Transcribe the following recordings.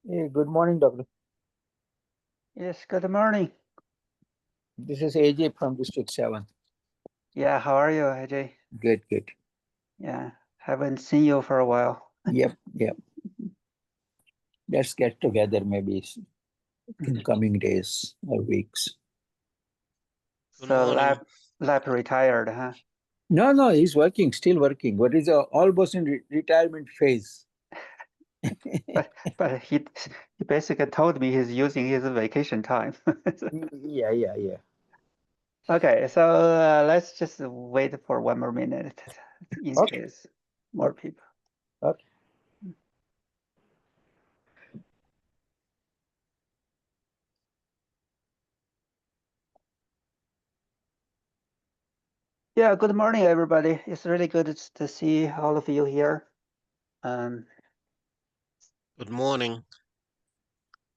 Hey, good morning, doctor. Yes, good morning. This is AJ from District 7. Yeah, how are you, AJ? Good, good. Yeah, haven't seen you for a while. Yep, yep. Let's get together maybe in Mhm. coming days or weeks. Good So morning. lab retired, huh? No, no, he's working, still working. What is almost in retirement phase? But he basically told me he's using his vacation time. Yeah, yeah, yeah. Okay, so let's just wait for one more minute in Okay, case more okay, people. okay. Yeah, good morning, everybody. It's really good to see all of you here. Um, Good morning.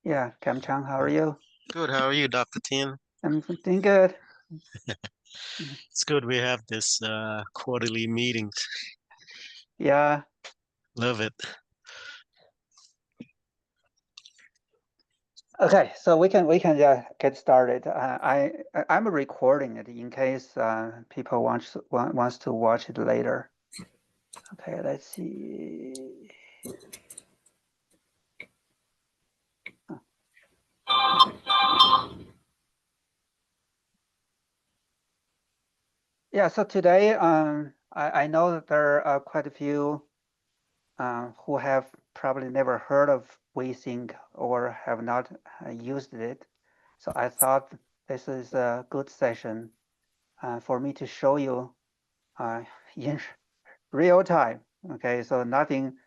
yeah, Cam Chang, how are you? Good. How are you, Dr. Tien? I'm doing good. Mhm. It's good we have this quarterly meetings. Yeah. Love it. Okay, so we can get started. I'm recording it in case people wants to watch it later. Okay, let's see. Okay. Yeah, so today I know that there are quite a few who have probably never heard of WaySync or have not used it. So I thought this is a good session for me to show you in real time. Okay, so nothing.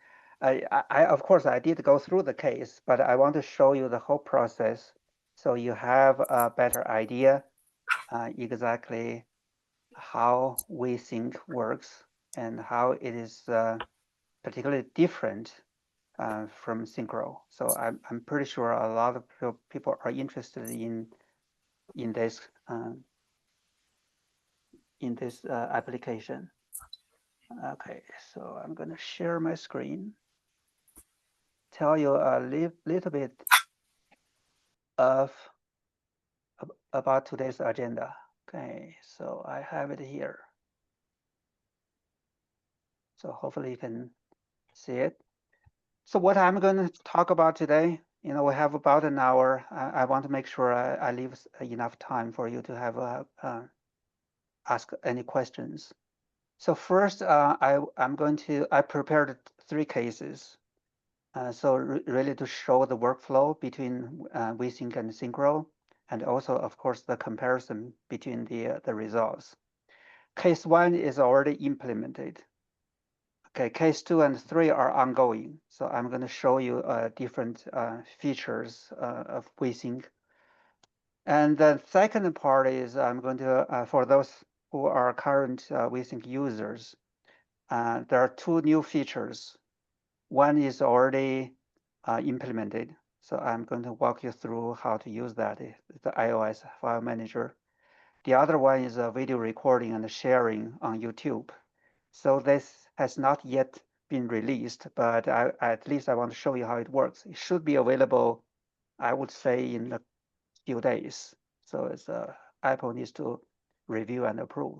Of course I did go through the case, but I want to show you the whole process so you have a better idea exactly how WaySync works and how it is particularly different from Synchro. So I'm pretty sure a lot of people are interested in this application. Okay, so I'm going to share my screen, tell you a little bit of about today's agenda. Okay, so I have it here. So hopefully you can see it. So what I'm going to talk about today, we have about an hour. I want to make sure I leave enough time for you to have ask any questions. So first, I prepared three cases. So really to show the workflow between WaySync and Synchro, and also, of course, the comparison between the results. Case 1 is already implemented. Okay, case 2 and 3 are ongoing. So I'm going to show you different features of WaySync. And the second part is I'm going to, for those who are current WaySync users, there are two new features. One is already implemented. So I'm going to walk you through how to use that, the iOS file manager. The other one is a video recording and sharing on YouTube. So this has not yet been released, but at least I want to show you how it works. It should be available, I would say, in a few days. So it's Apple needs to review and approve.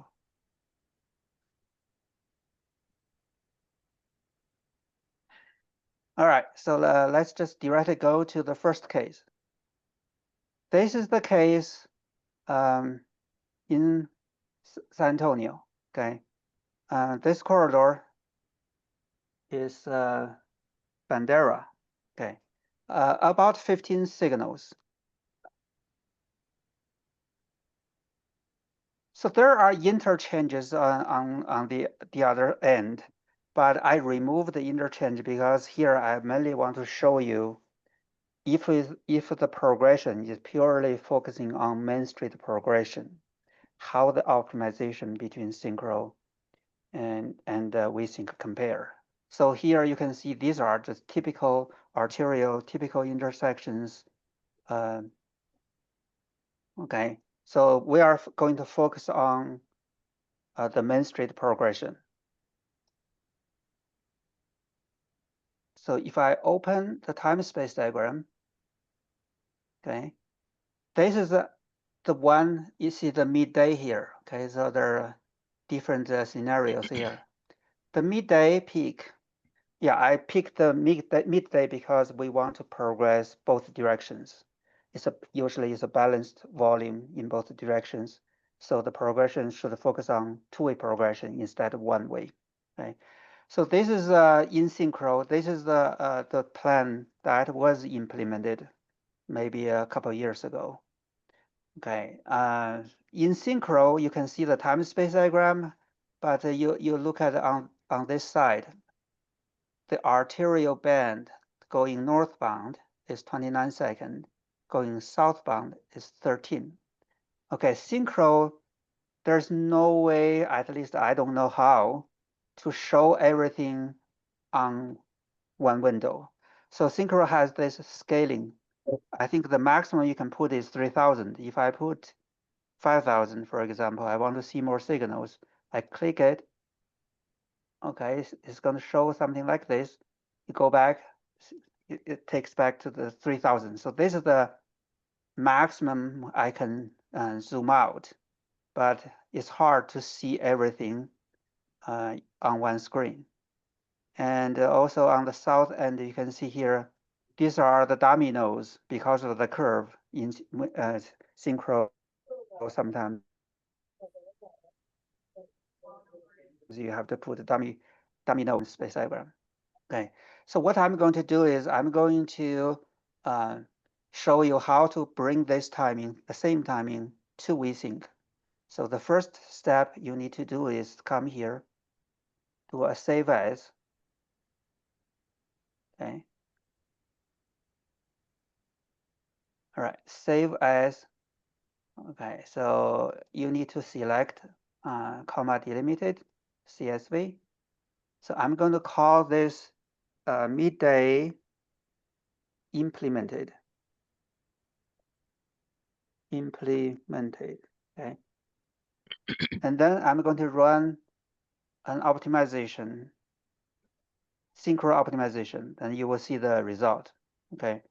All right, so let's just directly go to the first case. This is the case in San Antonio. Okay, this corridor is Bandera. Okay, about 15 signals. So there are interchanges on the other end, but I removed the interchange because here I mainly want to show you if the progression is purely focusing on Main Street progression, how the optimization between Synchro and WaySync compare. So here you can see these are just typical arterial, typical intersections. Okay, so we are going to focus on the Main Street progression. So if I open the time-space diagram, okay, this is the one you see the midday here. Okay, so there are different scenarios here. The midday peak, yeah, I picked the midday because we want to progress both directions. Usually it's a balanced volume in both directions. So the progression should focus on two-way progression instead of one-way. Okay. So this is in Synchro. This is the plan that was implemented maybe a couple of years ago. Okay. In Synchro, you can see the time-space diagram, but you look at on this side, the arterial band going northbound is 29 seconds, going southbound is 13. Okay, Synchro, there's no way, at least I don't know how, to show everything on one window. So Synchro has this scaling. I think the maximum you can put is 3,000. If I put 5,000, for example, I want to see more signals. I click it. Okay, it's going to show something like this. You go back, it takes back to the 3,000. So this is the maximum I can zoom out, but it's hard to see everything on one screen. And also on the south end, you can see here, these are the dummy nodes because of the curve in Synchro. Sometimes you have to put dummy node space diagram. Okay, so what I'm going to do is I'm going to show you how to bring this timing, the same timing, to WaySync. So the first step you need to do is come here, do a save as. Okay. All right, save as. Okay, so you need to select comma delimited CSV. So I'm going to call this midday implemented. Okay. And then I'm going to run an optimization, synchro optimization, and you will see the result. Okay.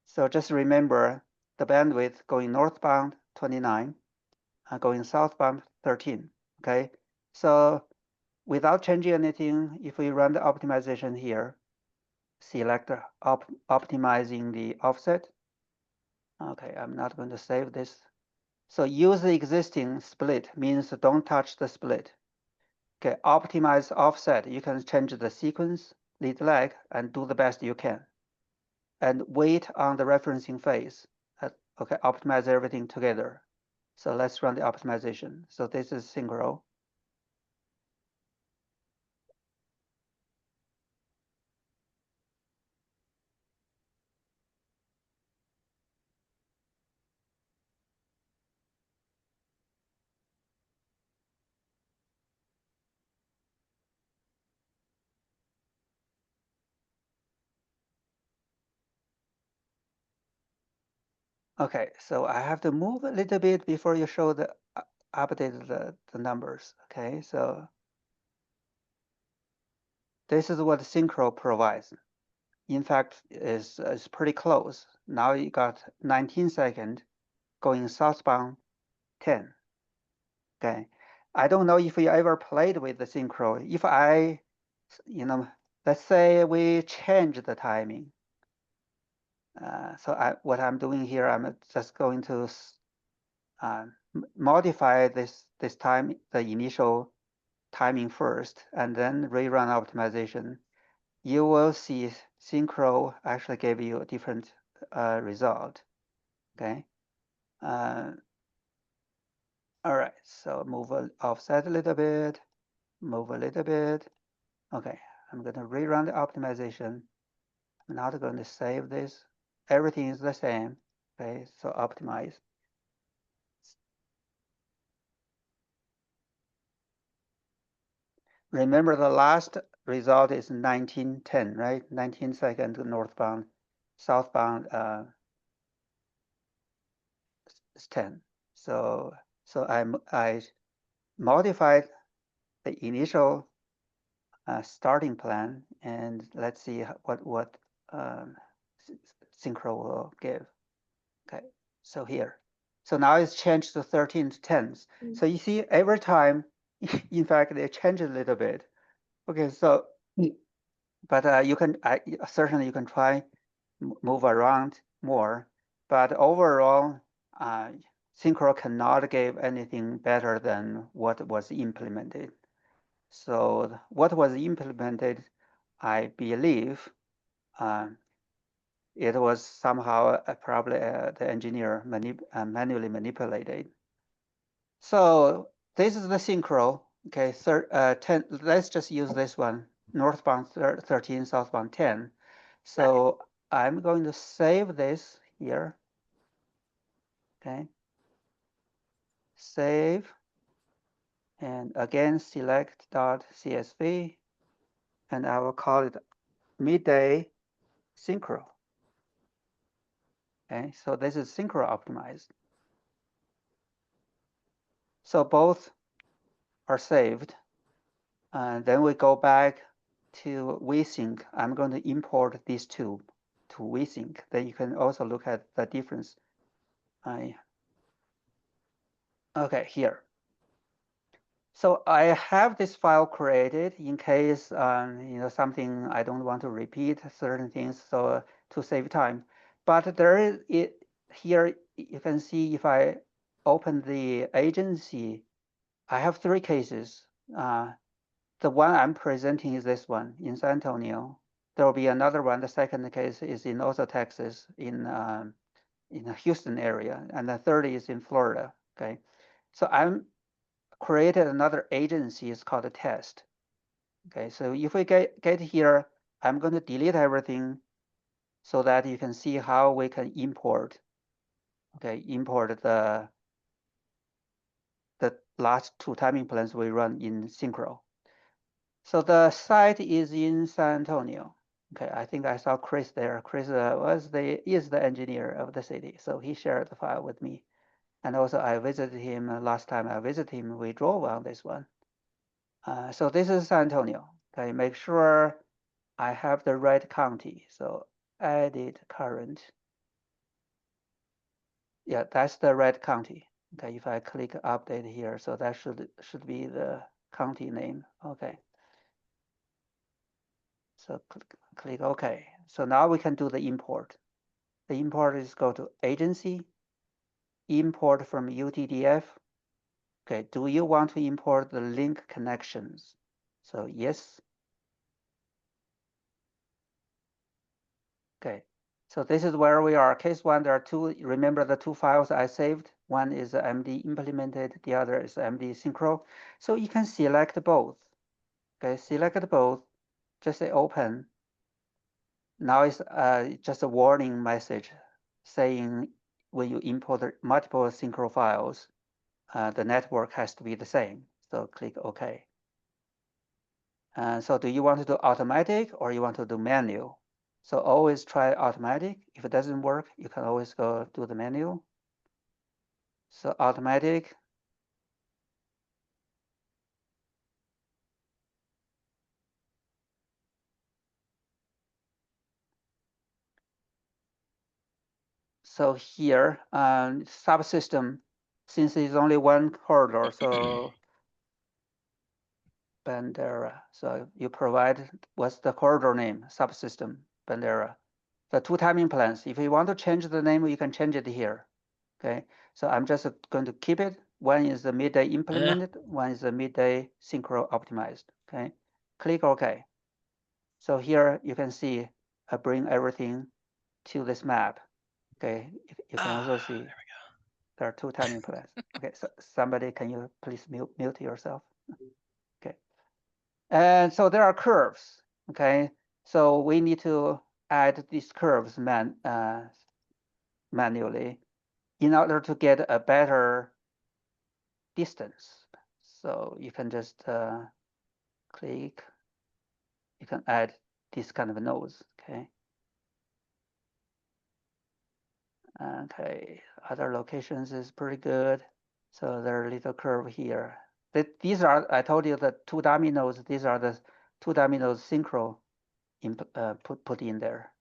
So just remember the bandwidth going northbound 29, going southbound 13. Okay. So without changing anything, if we run the optimization here, select optimizing the offset. Okay, I'm not going to save this. So use the existing split means don't touch the split. Okay, optimize offset. You can change the sequence, lead lag, and do the best you can. And wait on the referencing phase. Okay, optimize everything together. So let's run the optimization. So this is Synchro. Okay, so I have to move a little bit before you show the update the numbers. Okay, so this is what Synchro provides. In fact, is pretty close. Now you got 19 seconds going southbound 10. Okay, I don't know if you ever played with the Synchro. If I, let's say we change the timing. So what I'm doing here, I'm just going to modify this time, the initial timing first, and then rerun optimization. You will see Synchro actually gave you a different result. Okay. All right. So move offset a little bit, move a little bit. Okay. I'm going to rerun the optimization. I'm not going to save this. Everything is the same. Okay. So optimize. Remember the last result is 1910, right? 19 seconds northbound, southbound is 10. So I modified the initial starting plan, and let's see what Synchro will give. Okay, so here. So now it's changed to 13 to 10s. So you see every time, in fact, they change a little bit. Okay, so, but you can, certainly you can try move around more, but overall, Synchro cannot give anything better than what was implemented. So what was implemented, I believe, it was somehow probably the engineer manually manipulated. So this is the Synchro. Okay, 10. Let's just use this one. Northbound 13, southbound 10. So I'm going to save this here. Okay. Save. And again, select .csv. And I will call it midday Synchro. Okay, so this is Synchro optimized. So both are saved. And then we go back to WaySync. I'm going to import these two to WaySync. Then you can also look at the difference. Okay, here. So I have this file created in case something I don't want to repeat certain things, so to save time. But there is here you can see if I open the agency, I have 3 cases. The one I'm presenting is this one in San Antonio. There will be another one. The second case is in also Texas, in the Houston area, and the third is in Florida. Okay, so I'm created another agency. It's called a test. Okay, so if we get here, I'm going to delete everything so that you can see how we can import. Okay, import the last 2 timing plans we run in Synchro. So the site is in San Antonio. Okay, I think I saw Chris there. Chris is the engineer of the city, so he shared the file with me. And also I visited him last time I visited him, we drove on this one. So this is San Antonio. Okay, make sure I have the right county. So edit current. Yeah, that's the right county. Okay, if I click update here, so that should be the county name. Okay. So click OK. So now we can do the import. The import is go to agency, import from UTDF. Okay, do you want to import the link connections? So yes. Okay, so this is where we are. Case 1, there are 2, remember the 2 files I saved? One is MD implemented, the other is MD Synchro. So you can select both. Okay, select both, just say open. Now it's just a warning message saying when you import multiple Synchro files, the network has to be the same. So click OK. So do you want to do automatic or you want to do manual? So always try automatic. If it doesn't work, you can always go do the manual. So automatic. So here, subsystem, since it's only one corridor, so Bandera. So you provide, what's the corridor name? Subsystem, Bandera. The 2 timing plans. If you want to change the name, you can change it here. Okay, so I'm just going to keep it. One is the midday implemented, one is the midday Synchro optimized. Okay, click OK. So here you can see I bring everything to this map. Okay, you can also see there there are 2 timing plans. Okay, so somebody, can you please mute yourself? Okay, and so there are curves. Okay, so we need to add these curves manually in order to get a better distance. So you can just click, you can add this kind of nodes, okay? Okay, other locations is pretty good. So there are little curve here. These are, I told you the 2 dummy nodes, these are the 2 dominoes synchro put in there.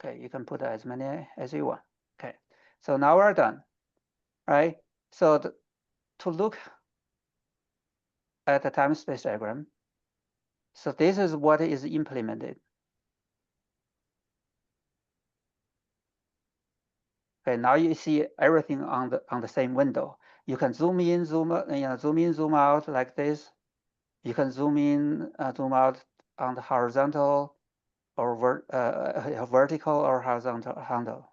Okay, you can put as many as you want. Okay, so now we're done, right? So to look at the time space diagram, so this is what is implemented. Okay, now you see everything on the same window. You can zoom in, zoom out, zoom in, zoom out like this. You can zoom in, zoom out on the horizontal or vertical or horizontal.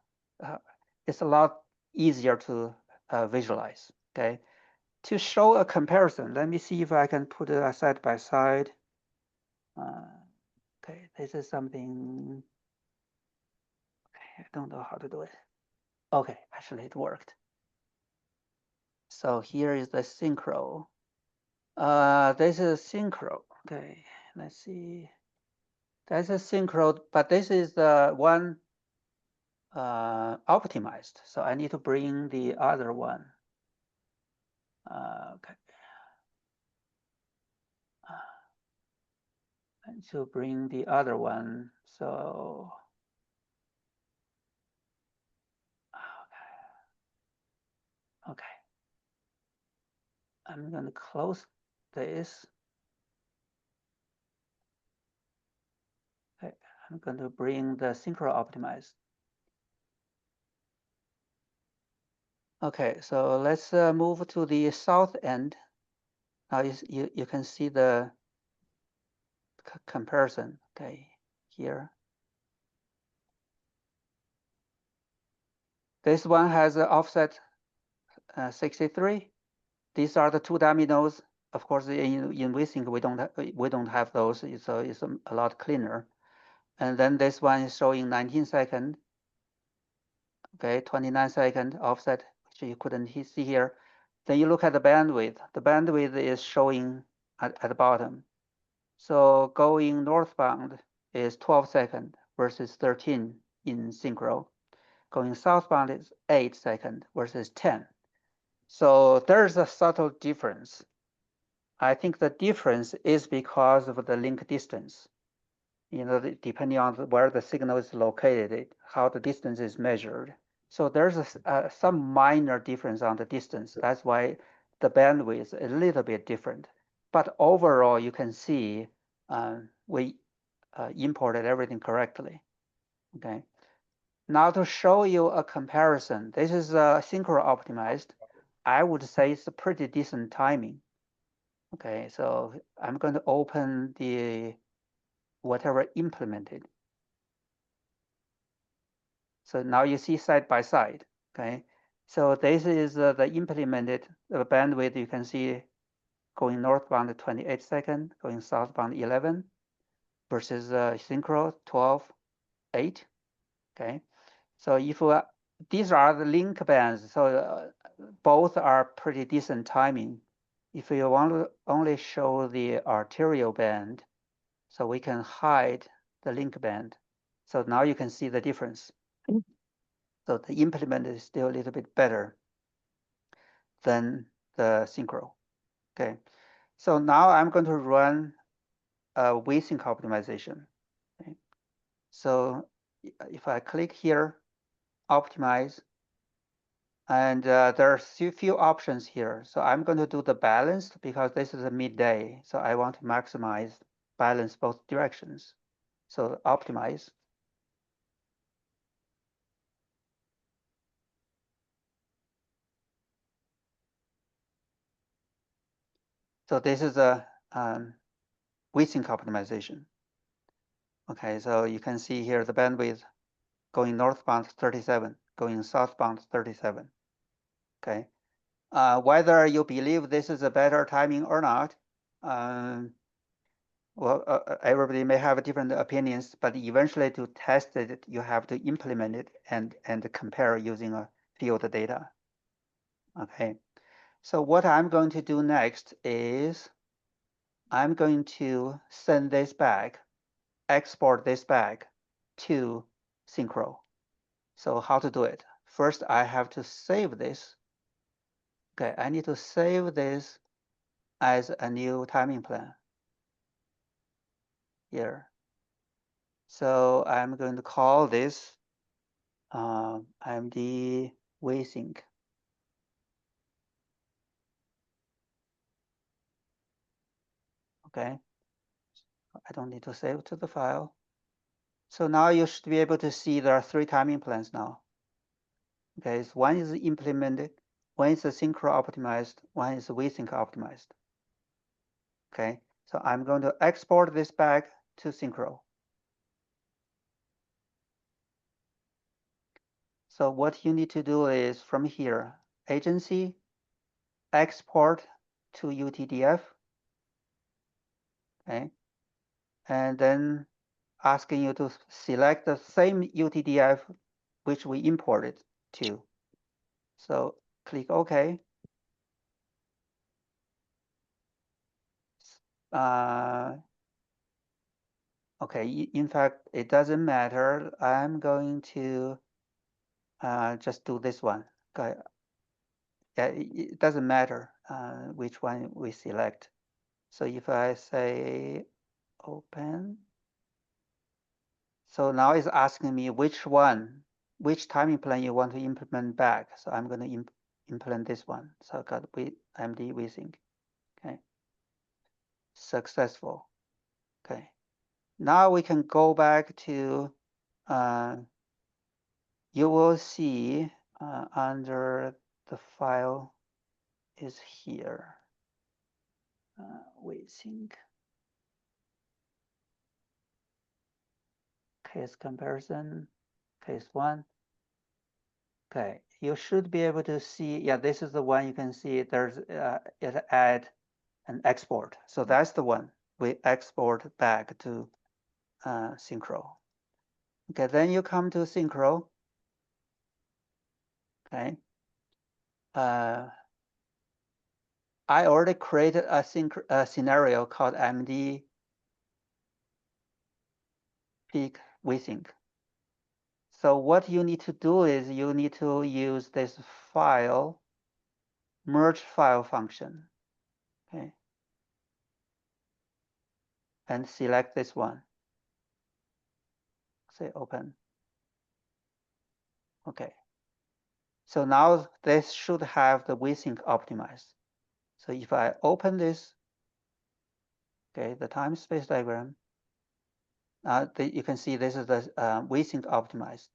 It's a lot easier to visualize. Okay, to show a comparison, let me see if I can put it side by side. Okay, this is something. Okay, I don't know how to do it. Okay, actually it worked. So here is the synchro. This is synchro. Okay, let's see. That's a synchro, but this is the one optimized. So I need to bring the other one. Okay. I need to bring the other one. So okay. I'm going to close this. Okay. I'm going to bring the synchro optimized. Okay, so let's move to the south end. Now you can see the comparison. Okay, here. This one has an offset 63. These are the 2 dominoes. Of course, in WaySync we don't have those, so it's a lot cleaner. And then this one is showing 19 second. Okay, 29 second offset, which you couldn't see here. Then you look at the bandwidth. The bandwidth is showing at the bottom. So going northbound is 12 second versus 13 in synchro. Going southbound is 8 second versus 10. So there's a subtle difference. I think the difference is because of the link distance. Depending on where the signal is located, how the distance is measured. So there's some minor difference on the distance. That's why the bandwidth is a little bit different. But overall, you can see we imported everything correctly. Okay. Now to show you a comparison, this is synchro optimized. I would say it's a pretty decent timing. Okay, so I'm going to open the whatever implemented. So now you see side by side. Okay, so this is the implemented bandwidth. You can see going northbound 28 second, going southbound 11, versus synchro 12, 8. Okay, so if these are the link bands, so both are pretty decent timing. If you want to only show the arterial band, so we can hide the link band. So now you can see the difference. So the implement is still a little bit better than the synchro. Okay, so now I'm going to run a WaySync optimization. Okay. So if I click here, optimize, and there are a few options here. So I'm going to do the balanced because this is a midday. So I want to maximize balance both directions. So optimize. So this is a WaySync optimization. Okay, so you can see here the bandwidth going northbound 37, going southbound 37. Okay, whether you believe this is a better timing or not, everybody may have different opinions, but eventually to test it, you have to implement it and compare using a field data. Okay, so what I'm going to do next is I'm going to send this back, export this back to Synchro. So how to do it? First, I have to save this. Okay, I need to save this as a new timing plan. here. So I'm going to call this IMD WaySync. Okay, I don't need to save to the file. So now you should be able to see there are 3 timing plans now. Okay, so one is implemented, one is Synchro optimized, one is WaySync optimized. Okay, so I'm going to export this back to Synchro. So what you need to do is from here, agency, export to UTDF, okay, and then asking you to select the same UTDF which we imported to. So click OK. Okay, in fact, it doesn't matter. I'm going to just do this one. Okay. Yeah, it doesn't matter which one we select. So if I say open, so now it's asking me which timing plan you want to implement back. So I'm going to implement this one. So I got MD WaySync. Okay, successful. Okay, now we can go back to. You will see under the file is here. WaySync. Case comparison, case 1. Okay, you should be able to see, yeah, this is the one you can see there's it add and export. So that's the one we export back to Synchro. Okay, then you come to Synchro. Okay. I already created a scenario called MD peak WaySync. So what you need to do is you need to use this file, merge file function, okay, and select this one. Say open. Okay. So now this should have the WaySync optimized. So if I open this, okay, the time space diagram, you can see this is the WaySync optimized.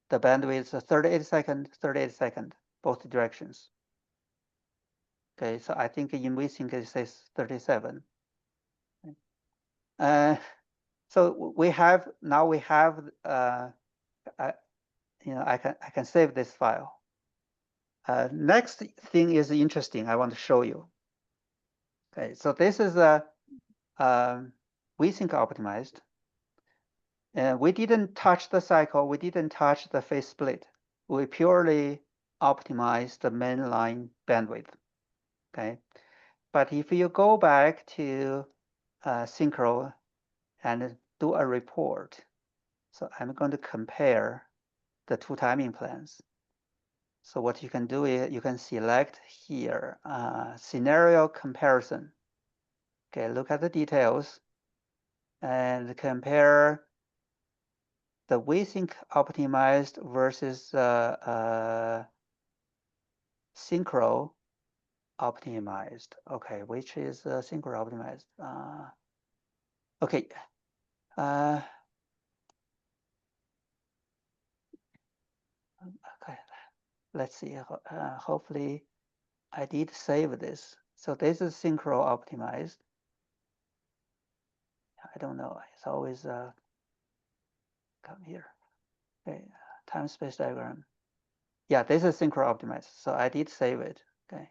The bandwidth is 38 second, 38 second, both directions. Okay, so I think in WaySync it says 37. So we have now we have I can save this file. Next thing is interesting. I want to show you. Okay, so this is a WaySync optimized, and we didn't touch the cycle. We didn't touch the phase split. We purely optimized the mainline bandwidth. Okay, but if you go back to Synchro and do a report, so I'm going to compare the 2 timing plans. So what you can do is you can select here scenario comparison. Okay, look at the details and compare the WaySync optimized versus Synchro optimized. Okay, which is Synchro optimized? Okay. Okay, let's see. Hopefully, I did save this. So this is Synchro optimized. I don't know. It's always come here. Okay, time space diagram. Yeah, this is Synchro optimized. So I did save it. Okay.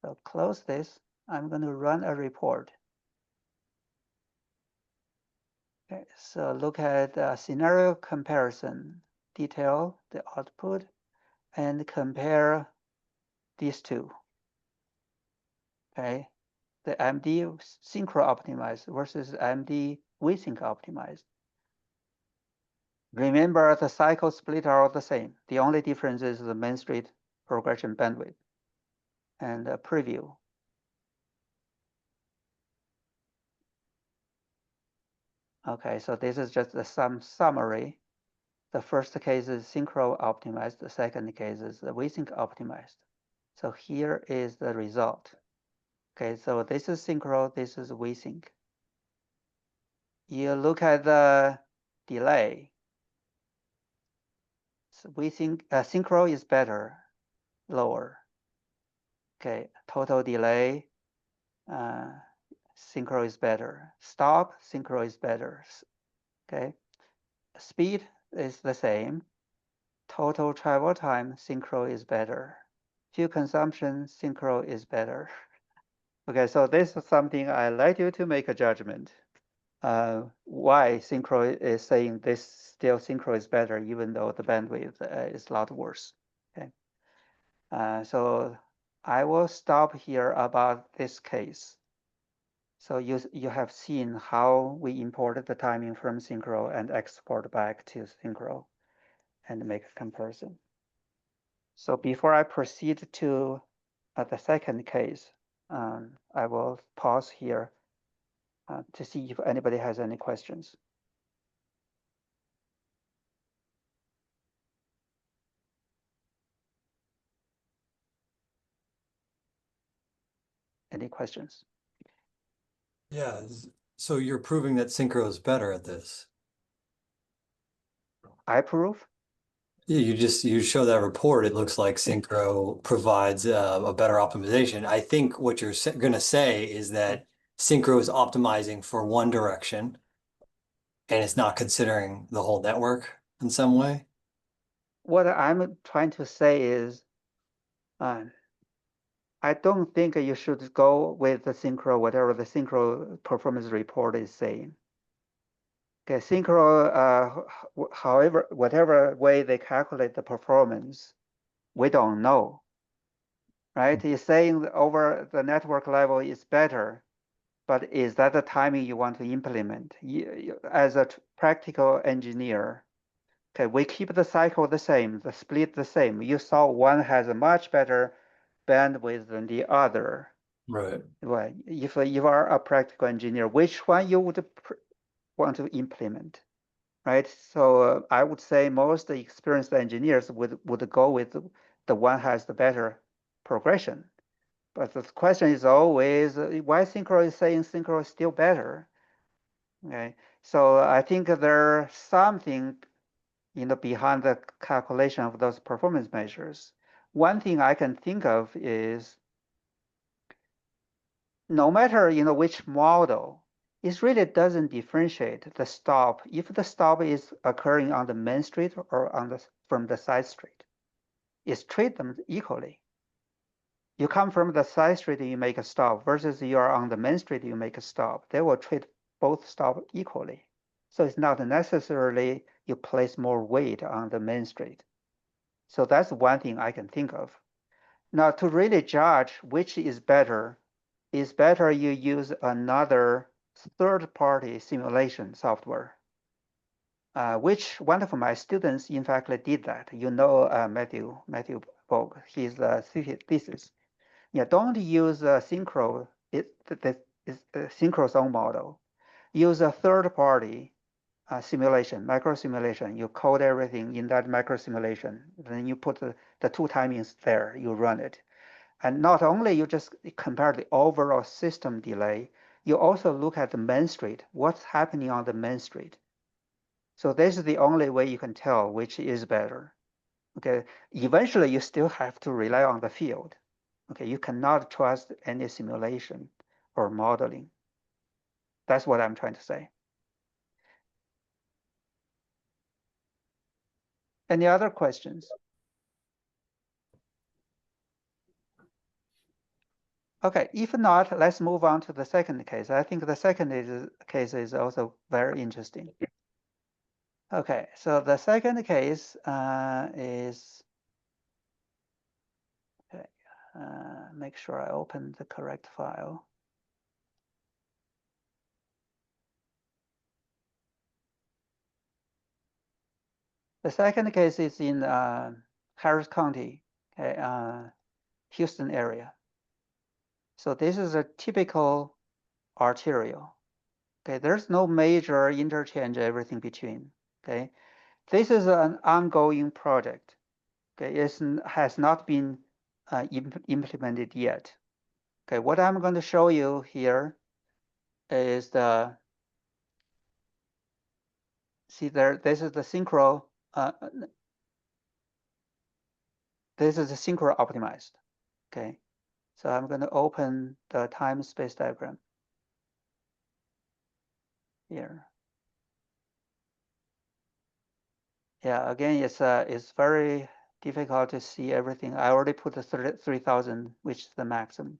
So close this. I'm going to run a report. Okay, so look at scenario comparison, detail the output, and compare these two. Okay, the MD Synchro optimized versus MD WaySync optimized. Remember, the cycle split are all the same. The only difference is the main street progression bandwidth and a preview. Okay, so this is just some summary. The first case is Synchro optimized. The second case is the WaySync optimized. So here is the result. Okay, so this is Synchro, this is WaySync. You look at the delay. So Synchro is better, lower. Okay, total delay, Synchro is better. Stop, Synchro is better. Okay, speed is the same. Total travel time, Synchro is better. Fuel consumption, Synchro is better. Okay, so this is something I like you to make a judgment. Why Synchro is saying this still Synchro is better, even though the bandwidth is a lot worse. Okay, so I will stop here about this case. So you have seen how we imported the timing from Synchro and export back to Synchro and make a comparison. So before I proceed to the second case, I will pause here to see if anybody has any questions. Any questions? Yeah. So you're proving that Synchro is better at this. I prove? Yeah, you show that report. It looks like Synchro provides a better optimization. I think what you're going to say is that Synchro is optimizing for one direction, and it's not considering the whole network in some way. What I'm trying to say is, I don't think you should go with the Synchro, whatever the Synchro performance report is saying. Okay, Synchro, however, whatever way they calculate the performance, we don't know, right? You're saying over the network level is better, but is that the timing you want to implement? As a practical engineer, okay, we keep the cycle the same, the split the same. You saw one has a much better bandwidth than the other. Right. Well, if you are a practical engineer, which one you would want to implement, right? So I would say most experienced engineers would go with the one has the better progression. But the question is always why Synchro is saying Synchro is still better. Okay, so I think there's something behind the calculation of those performance measures. One thing I can think of is no matter which model, it really doesn't differentiate the stop if the stop is occurring on the main street or on from the side street. It's treat them equally. You come from the side street, you make a stop, versus you are on the main street, you make a stop. They will treat both stop equally. So it's not necessarily you place more weight on the main street. So that's one thing I can think of. Now, to really judge which is better, it's better you use another third-party simulation software, which one of my students, in fact, did that. Matthew Vogt, his thesis. Yeah, don't use Synchro. It's Synchro's own model. Use a third-party simulation, micro simulation. You code everything in that micro simulation. Then you put the two timings there. You run it. And not only you just compare the overall system delay, you also look at the main street, what's happening on the main street. So this is the only way you can tell which is better. Okay, eventually you still have to rely on the field. Okay, you cannot trust any simulation or modeling. That's what I'm trying to say. Any other questions? Okay, if not, let's move on to the second case. I think the second case is also very interesting. Okay, so the second case is, okay, make sure I open the correct file. The second case is in Harris County, okay, Houston area. So this is a typical arterial. Okay, there's no major interchange, everything between. Okay, this is an ongoing project. Okay, it has not been implemented yet. Okay, what I'm going to show you here is the, see there, this is the synchro, this is the synchro optimized. Okay, so I'm going to open the time space diagram here. Yeah, again, it's very difficult to see everything. I already put the 3000, which is the maximum.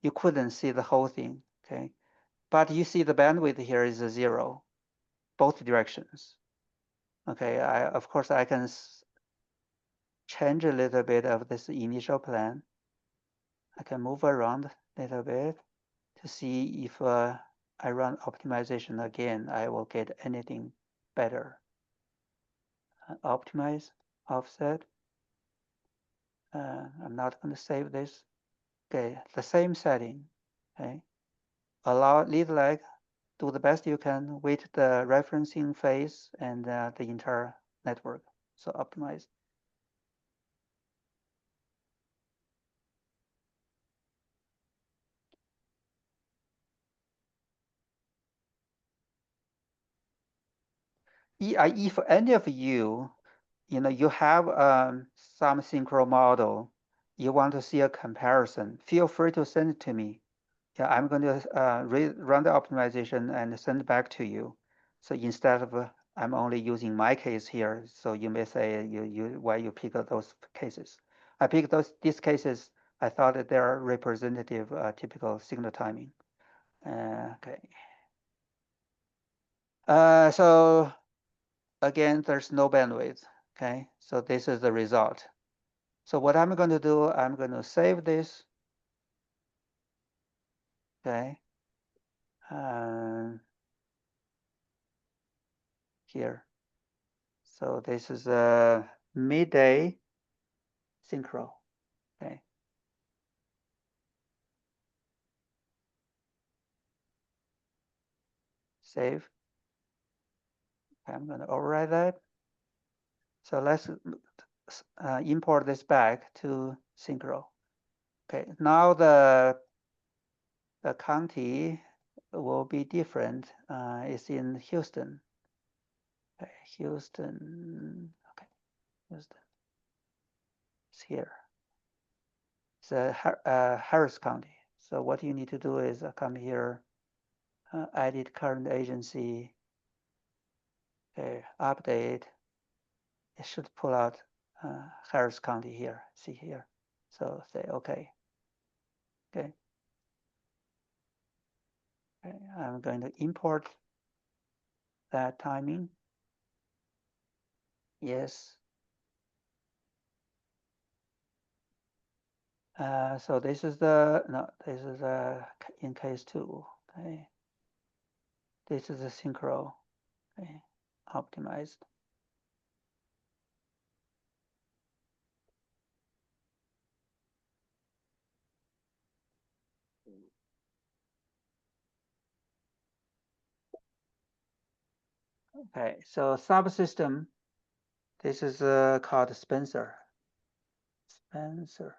You couldn't see the whole thing, okay? But you see the bandwidth here is a 0, both directions. Okay, of course I can change a little bit of this initial plan. I can move around a little bit to see if I run optimization again, I will get anything better. Optimize, offset. I'm not going to save this. Okay, the same setting. Okay, allow lead lag, do the best you can, wait the referencing phase and the entire network. So optimize. If any of you, you have some synchro model, you want to see a comparison, feel free to send it to me. Yeah, I'm going to run the optimization and send it back to you. So instead of I'm only using my case here, so you may say why you pick those cases. I picked these cases. I thought that they are representative, typical signal timing. Okay. So again, there's no bandwidth. Okay, so this is the result. So what I'm going to do, I'm going to save this. Okay. Here. So this is a midday synchro. Okay. Save. I'm going to override that. So let's import this back to synchro. Okay. Now the county will be different. It's in Houston. Okay. Houston. Okay. Houston. It's here. It's Harris County. So what you need to do is come here, edit current agency, okay, update. It should pull out Harris County here. See here. So say okay. Okay. Okay. I'm going to import that timing. Yes. So this is this is in case 2. Okay. This is a synchro. Okay. Optimized. Okay. So subsystem. This is called Spencer. Spencer.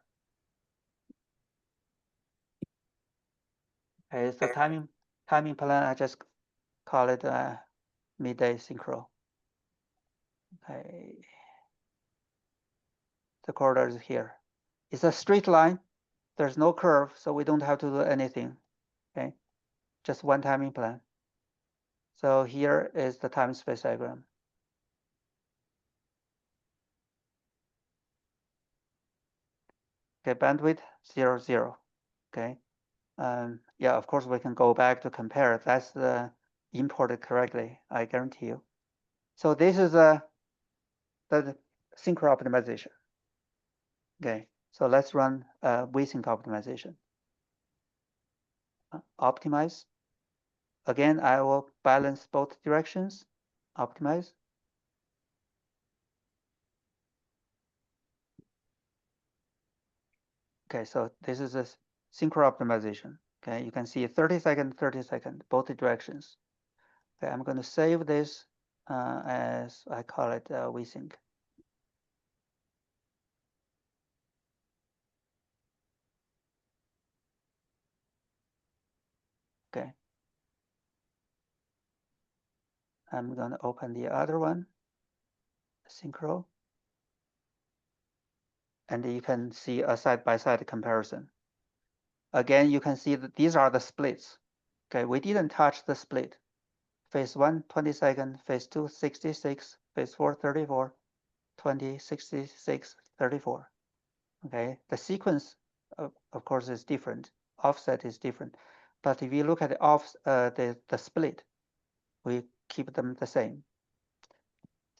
Okay. So timing plan. I just call it midday synchro. Okay. The corridor is here. It's a straight line. There's no curve, so we don't have to do anything. Okay, just one timing plan. So here is the time space diagram. Okay, bandwidth 0, 0. Okay, yeah, of course we can go back to compare. That's the imported correctly, I guarantee you. So this is the synchro optimization. Okay, so let's run WaySync optimization. Optimize. Again, I will balance both directions. Optimize. Okay, so this is a synchro optimization. Okay, you can see 30 second, 30 second, both directions. Okay, I'm going to save this as I call it WaySync. Okay. I'm going to open the other one, Synchro. And you can see a side-by-side comparison. Again, you can see that these are the splits. Okay, we didn't touch the split. Phase 1, 20 seconds, phase 2, 66, phase 4, 34, 20, 66, 34. Okay, the sequence, of course, is different. Offset is different. But if you look at the split, we keep them the same.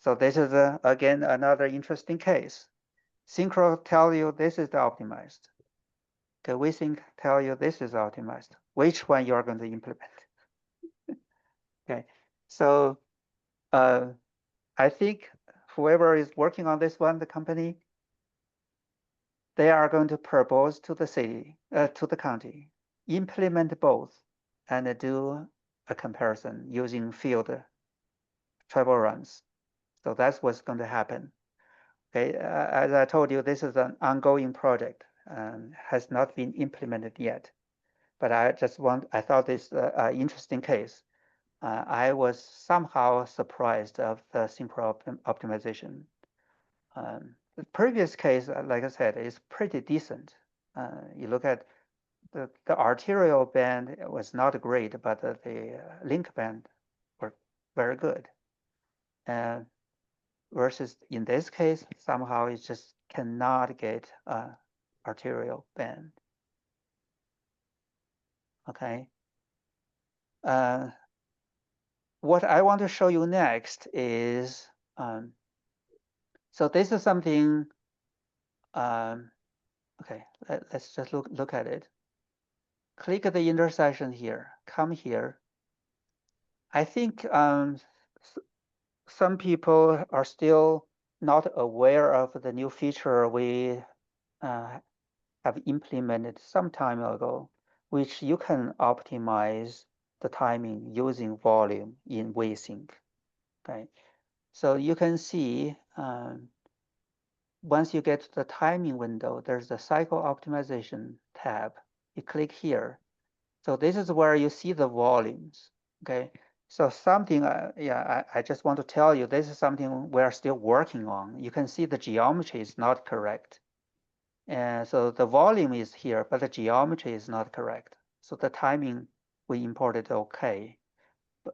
So this is, again, another interesting case. Synchro tell you this is the optimized. Okay, WaySync tell you this is optimized. Which one you are going to implement? Okay, so I think whoever is working on this one, the company, they are going to propose to the city, to the county, implement both and do a comparison using field travel runs. So that's what's going to happen. Okay, as I told you, this is an ongoing project and has not been implemented yet. But I thought this an interesting case. I was somehow surprised of the synchro optimization. The previous case, like I said, is pretty decent. You look at the arterial band was not great, but the link band were very good. Versus in this case, somehow it just cannot get arterial band. Okay. What I want to show you next is, so this is something, okay, let's just look at it. Click the intersection here, come here. I think some people are still not aware of the new feature we have implemented some time ago, which you can optimize the timing using volume in WaySync. Okay, so you can see once you get to the timing window, there's the cycle optimization tab. You click here. So this is where you see the volumes. Okay, so something, I just want to tell you, this is something we're still working on. You can see the geometry is not correct. And so the volume is here, but the geometry is not correct. So the timing we imported okay,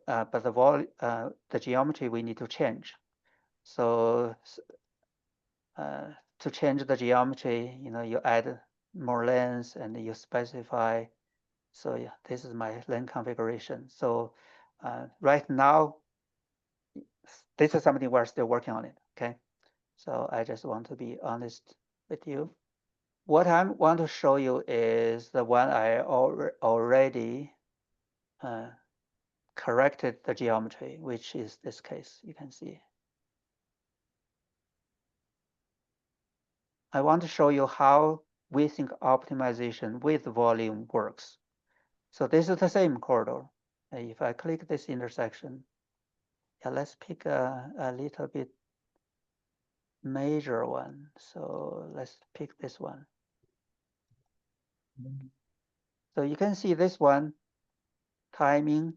but the geometry we need to change. So to change the geometry, you add more lanes and you specify. So yeah, this is my lane configuration. So right now, this is something we're still working on it. Okay, so I just want to be honest with you. What I want to show you is the one I already corrected the geometry, which is this case. You can see. I want to show you how WaySync optimization with volume works. So this is the same corridor. If I click this intersection, yeah, let's pick a little bit major one. So let's pick this one. So you can see this one, timing,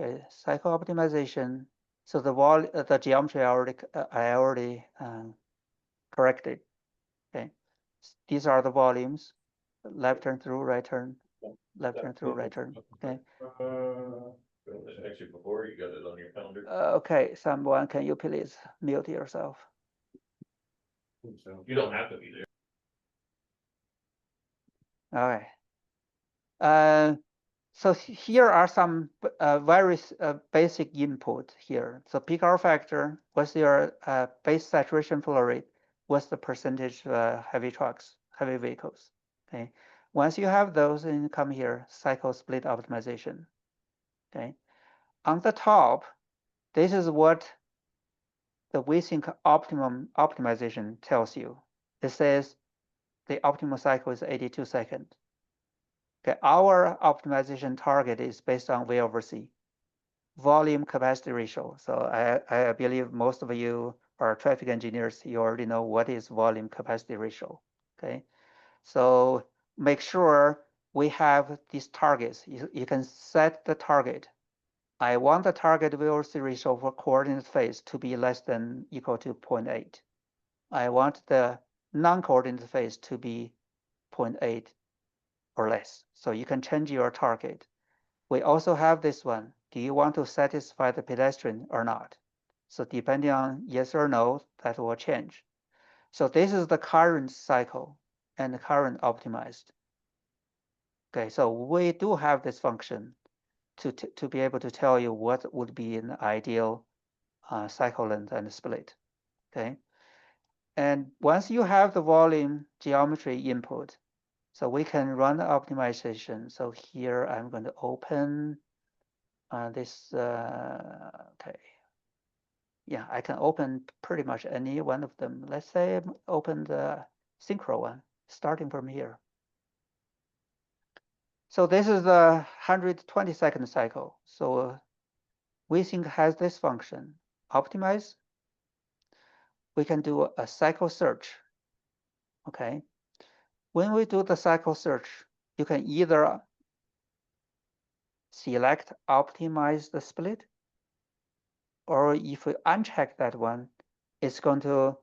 okay, cycle optimization. So the geometry I already corrected. Okay, these are the volumes: left turn through, right turn, left turn through, right turn. Okay. Actually, before you got it on your calendar. Okay, someone, can you please mute yourself? So you don't have to be there. All right. So here are some very basic input here. So peak hour factor, what's your base saturation flow rate? What's the percentage heavy trucks, heavy vehicles? Okay. Once you have those, then you come here, cycle split optimization. Okay. On the top, this is what the WaySync optimum optimization tells you. It says the optimal cycle is 82 seconds. Okay, our optimization target is based on V over C. volume capacity ratio. So I believe most of you are traffic engineers. You already know what is volume capacity ratio. Okay, so make sure we have these targets. You can set the target. I want the target velocity ratio for coordinate phase to be less than equal to 0.8. I want the non-coordinate phase to be 0.8 or less. So you can change your target. We also have this one. Do you want to satisfy the pedestrian or not? So depending on yes or no, that will change. So this is the current cycle and the current optimized. Okay, so we do have this function to be able to tell you what would be an ideal cycle length and split. Okay, and once you have the volume geometry input, so we can run the optimization. So here I'm going to open this. Okay, yeah, I can open pretty much any one of them. Let's say open the Synchro one, starting from here. So this is the 120-second cycle. So WaySync has this function, optimize. We can do a cycle search. Okay. When we do the cycle search, you can either select optimize the split, or if we uncheck that one, it's going to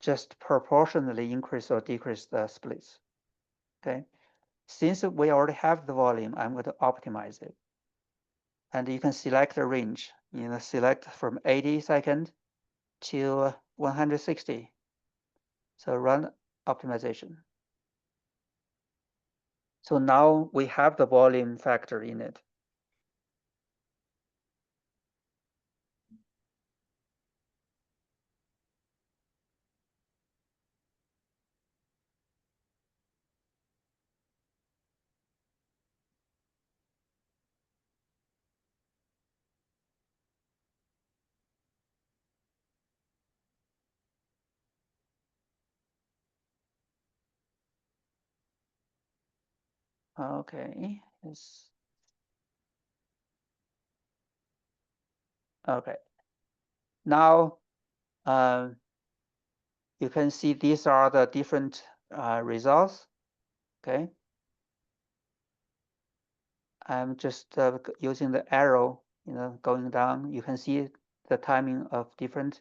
just proportionally increase or decrease the splits. Okay. Since we already have the volume, I'm going to optimize it. And you can select a range, select from 80 seconds to 160. So run optimization. So now we have the volume factor in it. Okay, yes. Okay. Now you can see these are the different results. Okay. I'm just using the arrow, going down. You can see the timing of different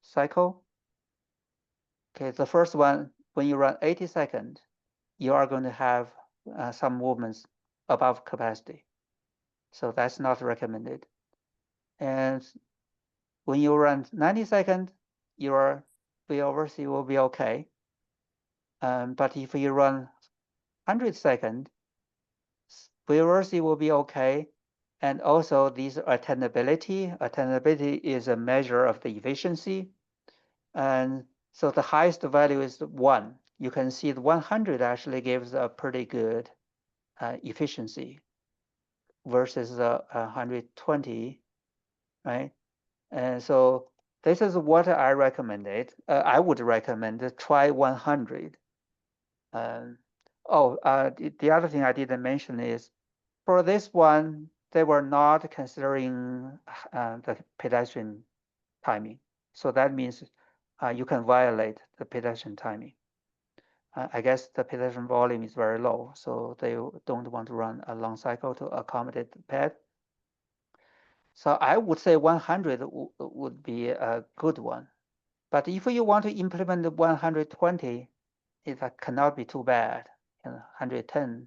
cycle. Okay, the first one, when you run 80 seconds, you are going to have some movements above capacity. So that's not recommended. And when you run 90 seconds, your VOC will be okay. But if you run 100 seconds, VOC will be okay. And also these attainability. Attainability is a measure of the efficiency. And so the highest value is 1. You can see the 100 actually gives a pretty good efficiency versus 120, right? And so this is what I recommended. I would recommend to try 100. The other thing I didn't mention is for this one, they were not considering the pedestrian timing. So that means you can violate the pedestrian timing. I guess the pedestrian volume is very low, so they don't want to run a long cycle to accommodate the ped. So I would say 100 would be a good one. But if you want to implement the 120, it cannot be too bad. 110,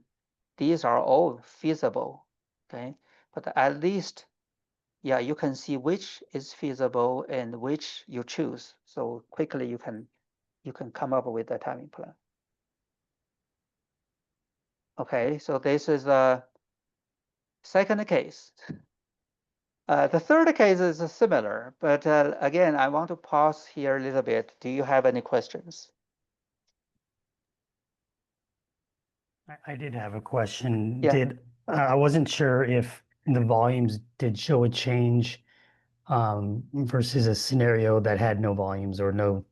these are all feasible, okay? But at least, yeah, you can see which is feasible and which you choose. So quickly you can come up with a timing plan. Okay, so this is a second case. The third case is similar, but again, I want to pause here a little bit. Do you have any questions? I did have a question. Yeah. I wasn't sure if the volumes did show a change versus a scenario that had no volumes or no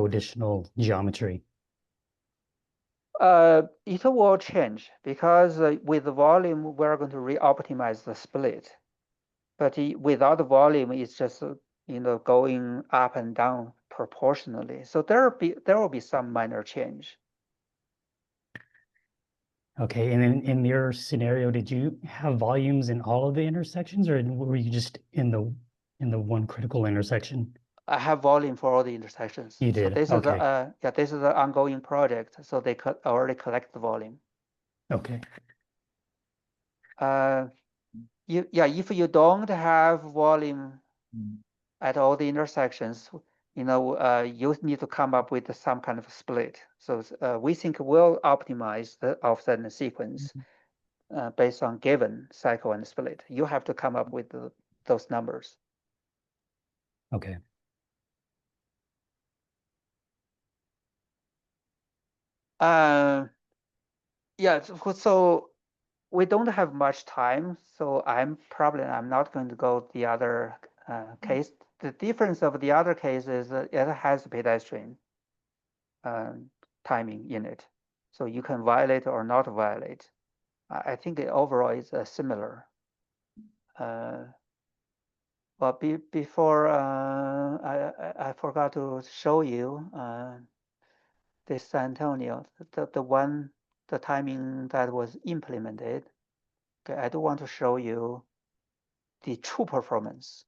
additional geometry. It will change because with the volume, we're going to re-optimize the split. But without the volume, it's just going up and down proportionally. So there will be some minor change. Okay, and then in your scenario, did you have volumes in all of the intersections, or were you just in the one critical intersection? I have volume for all the intersections. You So did. this Okay. is this is an ongoing project. So they already collect the volume. Okay. If you don't have volume Mm. at all the intersections, you need to come up with some kind of split. So WaySync will optimize the offset sequence based on given cycle and split. You have to come up with those numbers. Okay. Yeah, so we don't have much time, so I'm not going to go the other case. The difference of the other case is it has pedestrian timing in it, so you can violate or not violate. I think overall is similar. Well, before I forgot to show you this San Antonio, the timing that was implemented. Okay, I do want to show you the true performance,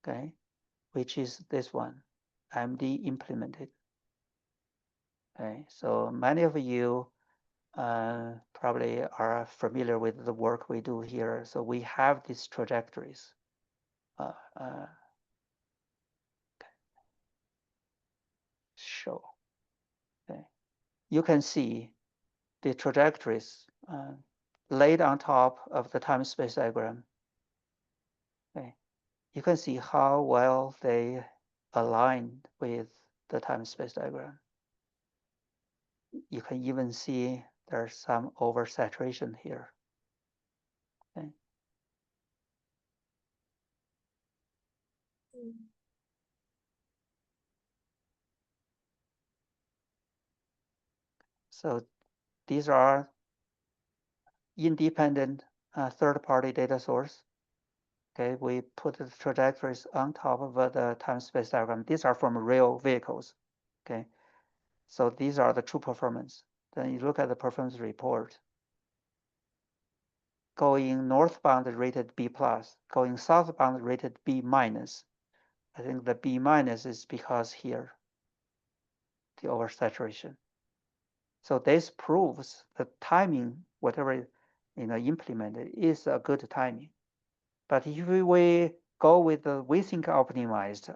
okay, which is this one, MD implemented. Okay, so many of you probably are familiar with the work we do here. So we have these trajectories. Show. Okay, you can see the trajectories laid on top of the time-space diagram. Okay, you can see how well they align with the time-space diagram. You can even see there's some oversaturation here. Okay. So these are independent third-party data source. Okay, we put the trajectories on top of the time-space diagram. These are from real vehicles. Okay, so these are the true performance. Then you look at the performance report. Going northbound rated B+, going southbound rated B-. I think the B- is because here, the oversaturation. So this proves the timing, whatever implemented, is a good timing. But if we go with the WaySync optimized,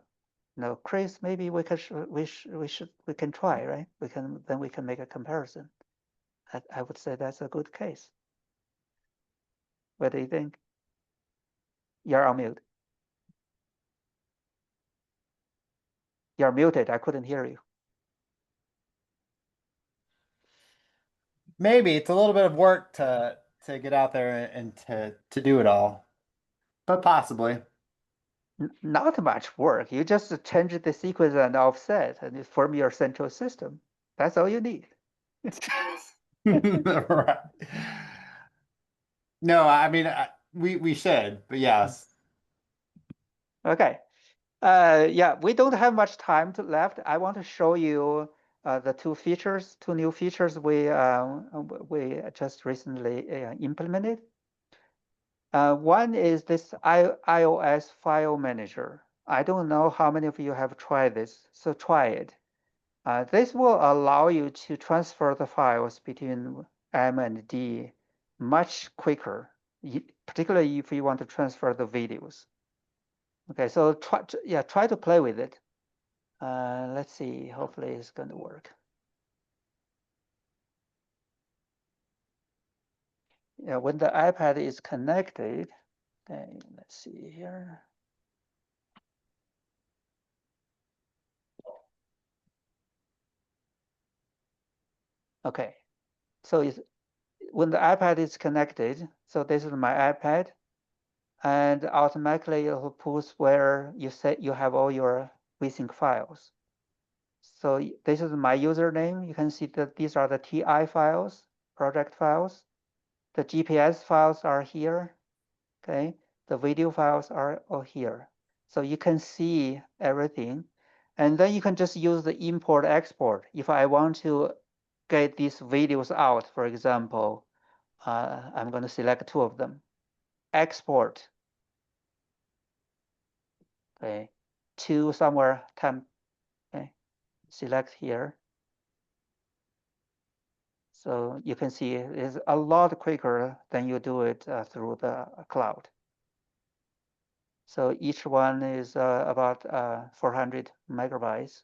Chris, maybe we can try, right? We can make a comparison. I would say that's a good case. What do you think? You're on mute. You're muted. I couldn't hear you. Maybe it's a little bit of work to get out there and to do it all, but possibly. Not much work. You just change the sequence and offset and form your central system. That's all you need. Right. No, I mean we should, but yes. Okay. Yeah, we don't have much time left. I want to show you the two new features we just recently implemented. One is this iOS file manager. I don't know how many of you have tried this, so try it. This will allow you to transfer the files between M and D much quicker, particularly if you want to transfer the videos. Okay, so try to play with it. Let's see, hopefully it's going to work. Yeah, when the iPad is connected, okay, let's see here. Okay, so when the iPad is connected, so this is my iPad, and automatically it will pulls where you say you have all your WaySync files. So this is my username. You can see that these are the TI files, project files. The GPS files are here. Okay, The video files are all here. So you can see everything. And then you can just use the import export. If I want to get these videos out, for example, I'm going to select 2 of them. Export. Okay, to somewhere temp. Okay, select here. So you can see it's a lot quicker than you do it through the cloud. So each one is about 400 megabytes.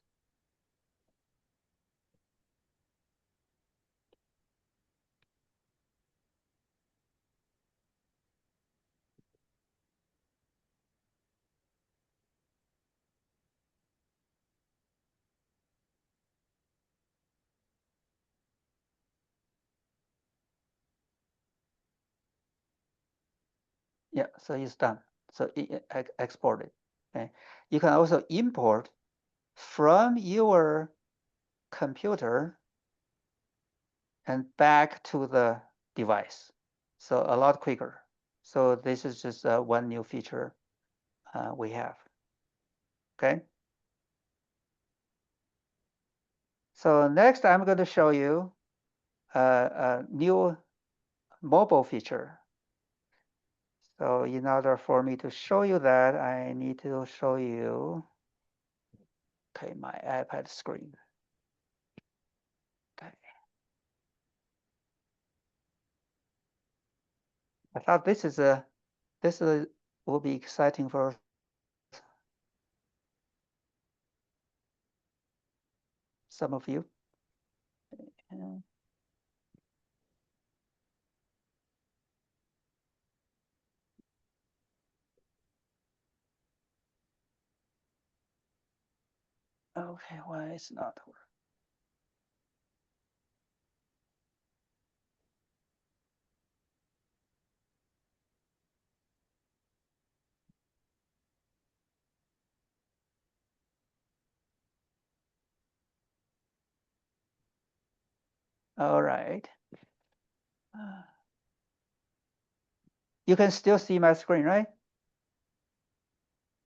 Yeah, so it's done. So exported. Okay, you can also import from your computer and back to the device. So a lot quicker. So this is just one new feature we have. Okay. So next, I'm going to show you a new mobile feature. So in order for me to show you that, I need to show you, okay, my iPad screen. Okay. I thought this will be exciting for some of you. Okay, why it's not working? All right. You can still see my screen, right?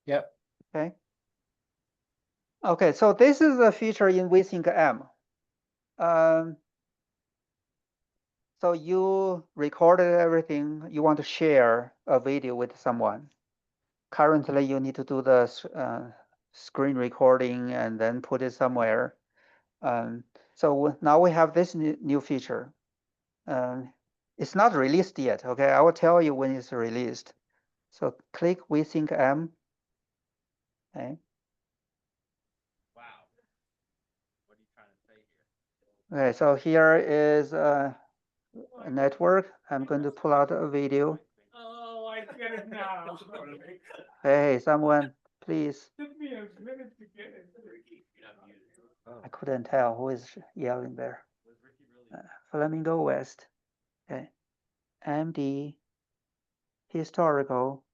Yep. Okay. Okay, so this is a feature in WaySync M. So you recorded everything. You want to share a video with someone. Currently, you need to do the screen recording and then put it somewhere. So now we have this new feature. It's not released yet. Okay, I will tell you when it's released. So click WaySync M. Okay. Wow. What are you trying to say here? Okay, so here is a network. I'm going to pull out a video. Oh, I get it now. Hey, someone, please. Took me a minute to get it. I couldn't tell who is yelling there. Flamingo West. Okay. MD historical.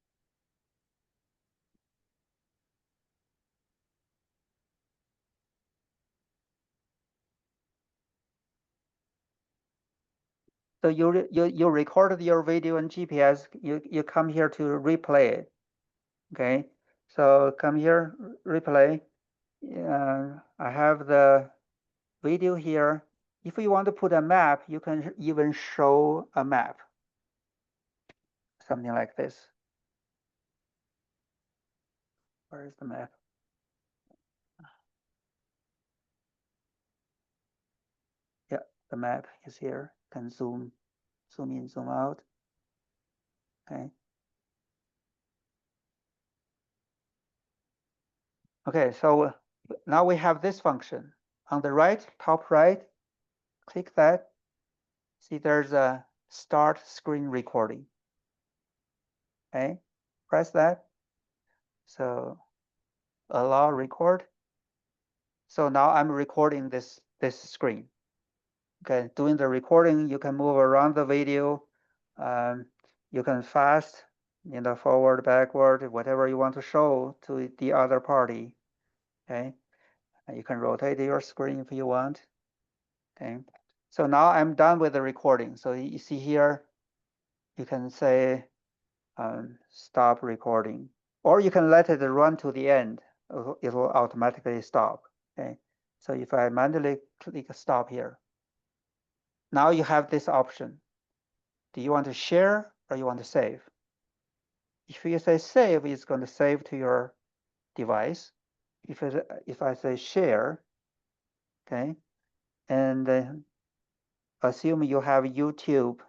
So you recorded your video in GPS. You come here to replay it. Okay. So come here, replay. I have the video here. If you want to put a map, you can even show a map. Something like this. Where is the map? Yeah, the map is here. You can zoom in, zoom out. Okay. Okay, so now we have this function. On the right, top right, click that. See, there's a start screen recording. Okay, press that. So allow record. So now I'm recording this screen. Okay, doing the recording, you can move around the video. You can fast, forward, backward, whatever you want to show to the other party. Okay, and you can rotate your screen if you want. Okay, so now I'm done with the recording. So you see here, you can say stop recording, or you can let it run to the end. It will automatically stop. Okay, so if I manually click stop here, now you have this option. Do you want to share or you want to save? If you say save, it's going to save to your device. If I say share, okay, and assume you have YouTube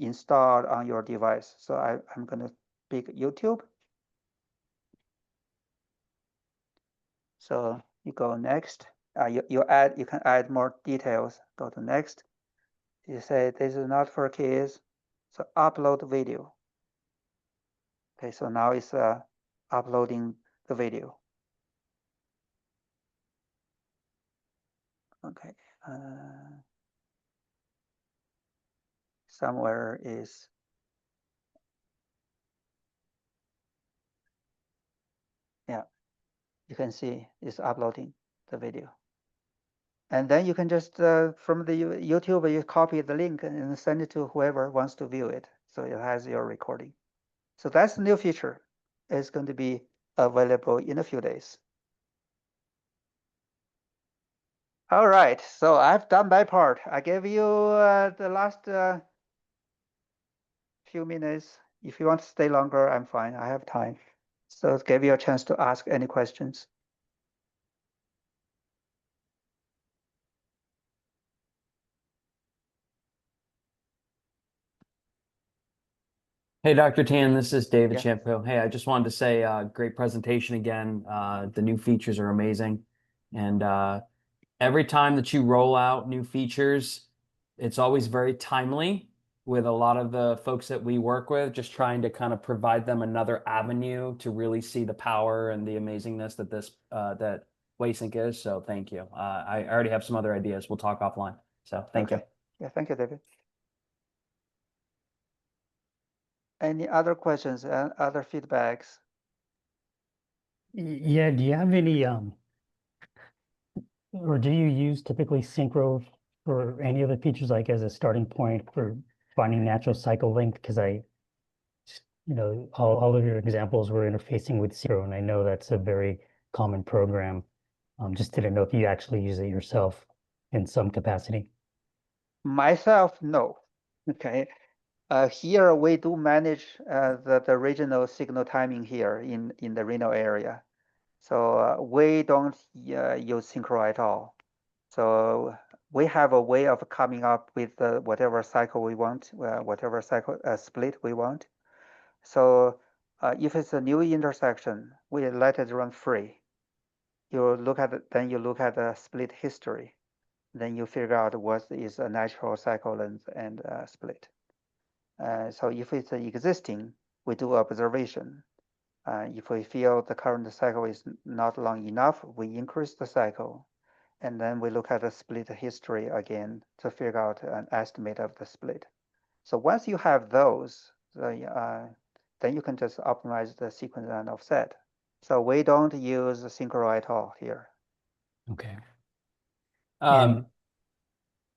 installed on your device. So I'm going to pick YouTube. So you go next. You can add more details. Go to next. You say this is not for kids. So upload video. Okay, so now it's uploading the video. Okay. Somewhere is, yeah, you can see it's uploading the video. And then you can just, from the YouTube, you copy the link and send it to whoever wants to view it. So it has your recording. So that's the new feature. It's going to be available in a few days. All right, so I've done my part. I gave you the last few minutes. If you want to stay longer, I'm fine. I have time. So it gave you a chance to ask any questions. Hey, Dr. Tan, this is David Yeah. Champo. Hey, I just wanted to say great presentation again. The new features are amazing. And every time that you roll out new features, it's always very timely with a lot of the folks that we work with, just trying to kind of provide them another avenue to really see the power and the amazingness that that WaySync is. So thank you. I already have some other ideas. We'll talk offline. So thank you. Yeah, thank you, David. Any other questions and other feedbacks? Yeah, do you have any or do you use typically Synchro for any other features, like as a starting point for finding natural cycle length? Because all of your examples were interfacing with Synchro, and I know that's a very common program. Just didn't know if you actually use it yourself in some capacity. Myself, no. Okay. Here we do manage the regional signal timing here in the Reno area. So we don't use Synchro at all. So we have a way of coming up with whatever cycle we want, whatever cycle split we want. So if it's a new intersection, we let it run free. You look at then you look at the split history. Then you figure out what is a natural cycle length and split. So if it's existing, we do observation. If we feel the current cycle is not long enough, we increase the cycle. And then we look at the split history again to figure out an estimate of the split. So once you have those, then you can just optimize the sequence and offset. So we don't use Synchro at all here. Okay.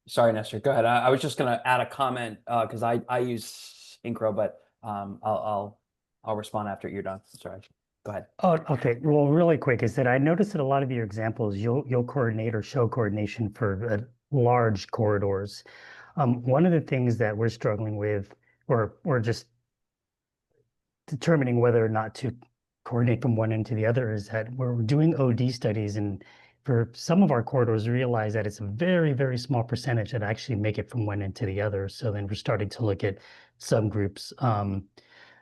Sorry, Nestor, go ahead. I was just going to add a comment because I use Synchro, but I'll respond after you're done. Sorry, go ahead. Oh, okay. Well, really quick is that I noticed that a lot of your examples, you'll coordinate or show coordination for large corridors. One of the things that we're struggling with, or just determining whether or not to coordinate from one end to the other, is that we're doing OD studies, and for some of our corridors, we realize that it's a very, very small percentage that actually make it from one end to the other. So then we're starting to look at subgroups.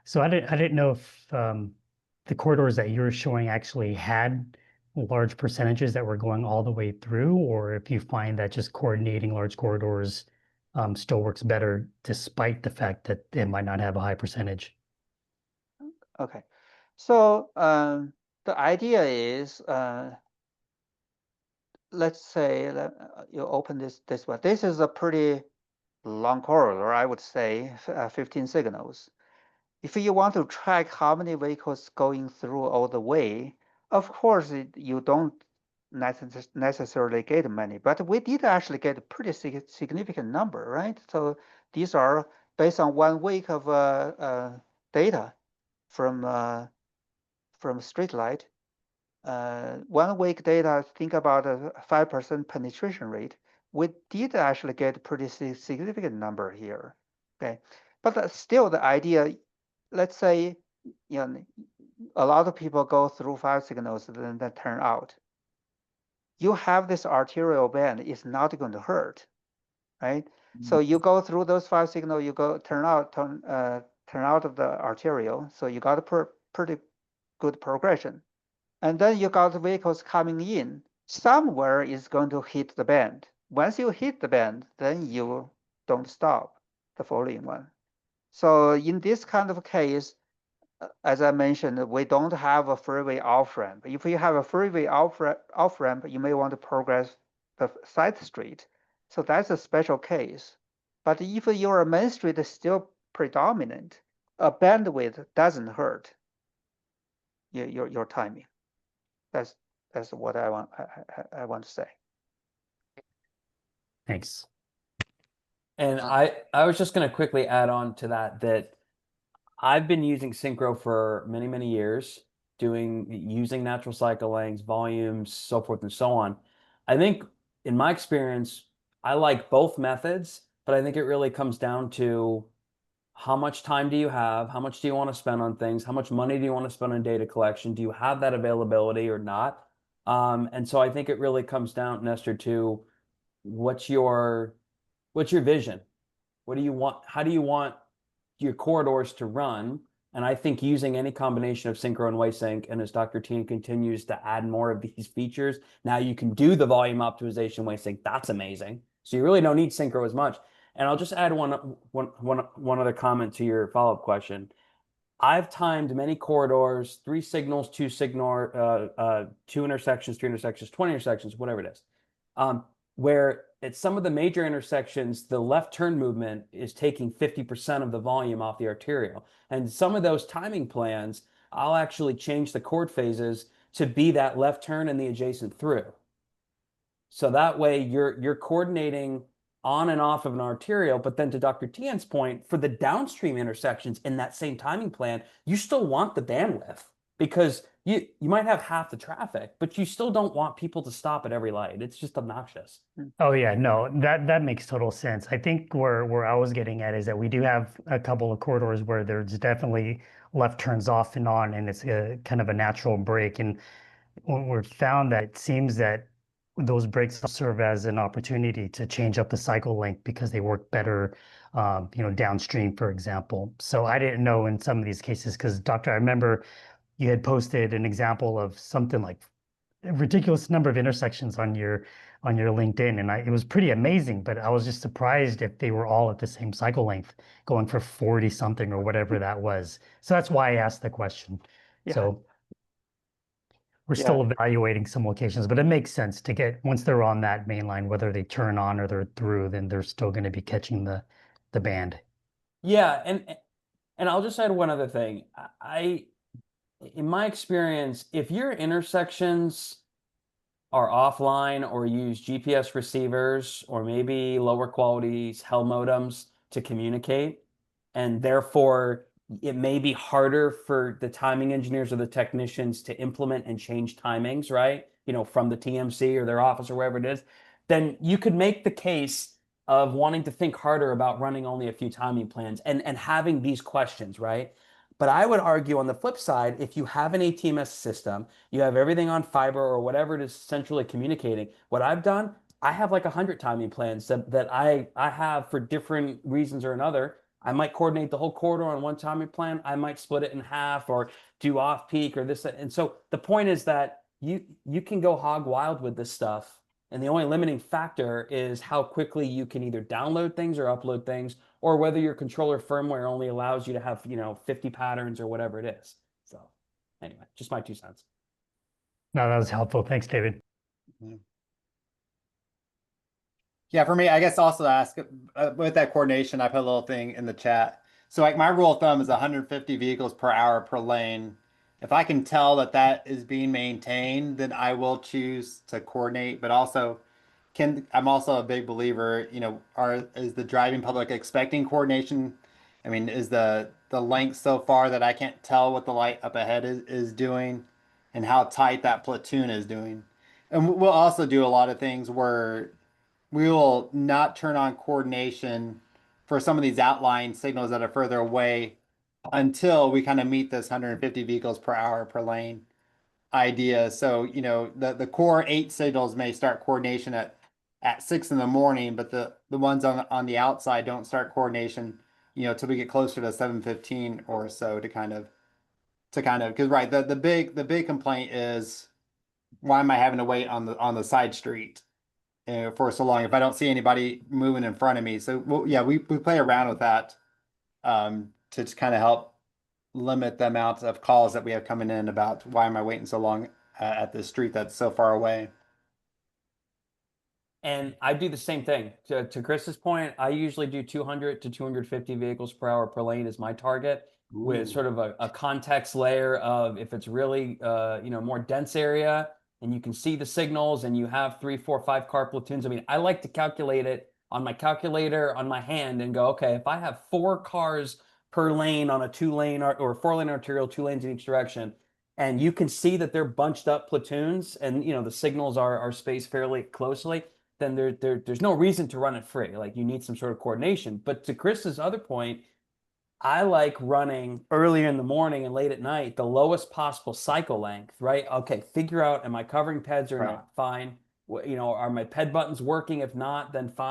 So I didn't know if the corridors that you were showing actually had large percentages that were going all the way through, or if you find that just coordinating large corridors still works better despite the fact that it might not have a high percentage. Okay, so the idea is, let's say that you open this one. This is a pretty long corridor, I would say, 15 signals. If you want to track how many vehicles going through all the way, of course, you don't necessarily get many, but we did actually get a pretty significant number, right? So these are based on 1 week of data from street light. 1 week data, think about a 5% penetration rate. We did actually get pretty significant number here. Okay, but still the idea, let's say, a lot of people go through 5 signals, then they turn out. You have this arterial band, it's not going to hurt, right? So you go through those 5 signals, you go turn out of the arterial, so you got a pretty good progression. And then you got the vehicles coming in. Somewhere is going to hit the band. Once you hit the band, then you don't stop the following one. So in this kind of case, as I mentioned, we don't have a freeway off-ramp. If you have a freeway off-ramp, you may want to progress the side street. So that's a special case. But if your main street is still predominant, a bandwidth doesn't hurt your timing. That's what I want to say. Thanks. And I was just going to quickly add on to that I've been using Synchro for many, many years, using natural cycle lengths, volumes, so forth and so on. I think in my experience, I like both methods, but I think it really comes down to how much time do you have? How much do you want to spend on things? How much money do you want to spend on data collection? Do you have that availability or not? And so I think it really comes down, Nestor, to what's your vision? What do you want? How do you want your corridors to run? And I think using any combination of Synchro and WaySync, and as Dr. Tien continues to add more of these features, now you can do the volume optimization WaySync. That's amazing. So you really don't need Synchro as much. And I'll just add one other comment to your follow-up question. I've timed many corridors, 3 signals, 2 intersections, 3 intersections, 20 intersections, whatever it is, where at some of the major intersections, the left turn movement is taking 50% of the volume off the arterial. And some of those timing plans, I'll actually change the chord phases to be that left turn and the adjacent through. So that way you're coordinating on and off of an arterial, but then to Dr. Tien's point, for the downstream intersections in that same timing plan, you still want the bandwidth because you might have half the traffic, but you still don't want people to stop at every light. It's just obnoxious. Oh yeah, no, that makes total sense. I think where I was getting at is that we do have a couple of corridors where there's definitely left turns off and on, and it's a kind of a natural break. And when we've found that it seems that those breaks serve as an opportunity to change up the cycle length because they work better, downstream, for example. So I didn't know in some of these cases, because Doctor, I remember you had posted an example of something like a ridiculous number of intersections on your LinkedIn, and it was pretty amazing. But I was just surprised if they were all at the same cycle length, going for 40 something or whatever that was. So that's why I asked the question. Yeah. So we're still evaluating some locations, but it makes sense to get, once they're on that main line, whether they turn on or they're through, then they're still going to be catching the band. Yeah, and I'll just add one other thing. In my experience, if your intersections are offline or use GPS receivers or maybe lower quality HEL modems to communicate, and therefore it may be harder for the timing engineers or the technicians to implement and change timings, right? From the TMC or their office or wherever it is, then you could make the case of wanting to think harder about running only a few timing plans and having these questions, right? But I would argue on the flip side, if you have an ATMS system, you have everything on fiber or whatever it is centrally communicating, what I've done, I have like 100 timing plans that I have for different reasons or another. I might coordinate the whole corridor on one timing plan. I might split it in half or do off peak or this. And so the point is that you can go hog wild with this stuff. And the only limiting factor is how quickly you can either download things or upload things, or whether your controller firmware only allows you to have, 50 patterns or whatever it is. So anyway, just my 2 cents. No, that was helpful. Thanks, David. Yeah, for me, I guess also to ask with that coordination, I put a little thing in the chat. So like my rule of thumb is 150 vehicles per hour per lane. If I can tell that is being maintained, then I will choose to coordinate, but also I'm also a big believer, is the driving public expecting coordination I mean, is the length so far that I can't tell what the light up ahead is doing and how tight that platoon is doing. And we'll also do a lot of things where we will not turn on coordination for some of these outlying signals that are further away until we kind of meet this 150 vehicles per hour per lane idea. So, you know, the core 8 signals may start coordination at 6 in the morning, but the ones on the outside don't start coordination, you know, till we get closer to 7:15 or so to kind of because right, the big complaint is why am I having to wait on the side street for so long if I don't see anybody moving in front of me? So yeah, we play around with that to just kind of help limit the amount of calls that we have coming in about why am I waiting so long at this street that's so far away. And I do the same thing. To Chris's point, I usually do 200 to 250 vehicles per hour per lane is my target, with sort of a context layer of if it's really you know, more dense area and you can see the signals and you have 3, 4, 5 car platoons. I mean, I like to calculate it on my calculator on my hand and go, okay, if I have 4 cars per lane on a 2-lane or 4-lane arterial, 2 lanes in each direction, and you can see that they're bunched up platoons and, you know, the signals are spaced fairly closely, then there's no reason to run it free. Like, you need some sort of coordination. But to Chris's other point, I like running earlier in the morning and late at night, the lowest possible cycle length, right? Okay, figure out, am I covering PEDs or Right. not? Fine. You know, are my PED buttons working? If not, then fine.